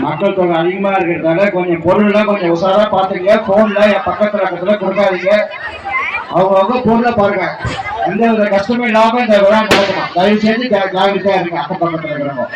மக்கள் தொகை அதிகமா இருக்கிறதால கொஞ்சம் பொருள்லாம் கொஞ்சம் உஷாரா பாத்துங்க. போன்ல என் பக்கத்துல கொடுக்காதீங்க. அவங்க பொருளை பாருங்க. எந்த வித கஷ்டமும் இல்லாம இந்த விழா நடக்கணும். தயவு செஞ்சு ஜாகிரதையா இருங்க. அக்கம் பக்கத்துல இருக்கிறவங்க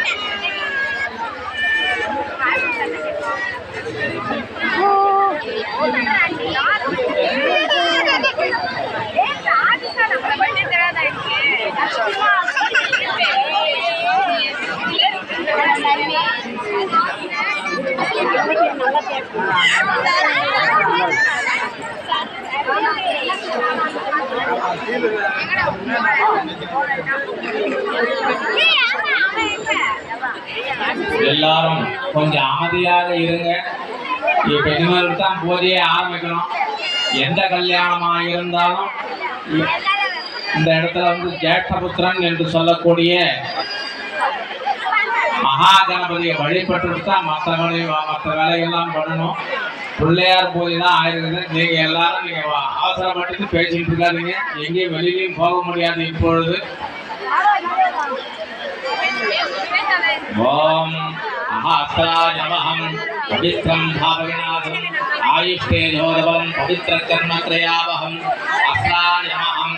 எல்லாரும் கொஞ்சம் அமைதியாக இருங்க. இப்ப இனிமேல் தான் பூஜையை ஆரம்பிக்கணும். எந்த கல்யாணமாக இருந்தாலும் இந்த இடத்துல வந்து ஜேஷ்டபுத்திரன் என்று சொல்லக்கூடிய மகா கணபதியை வழிபட்டு தான் மற்ற வேலைகள்லாம் பண்ணணும். பிள்ளையார் பூஜை தான் ஆயிருக்குது. நீங்க எல்லாரும் நீங்க அவசரப்பட்டு பேசிட்டு இருக்காதீங்க. எங்கேயும் வெளியிலையும் போக முடியாது இப்பொழுது. ஓம் அஹாஸ்தாயமஹம் பவித்ரம் பாவவிநாசம் ஆயுஷ்டேஜோதவம் பவித்ர கர்மத்ரயாவஹம் அஸ்தாயமஹம்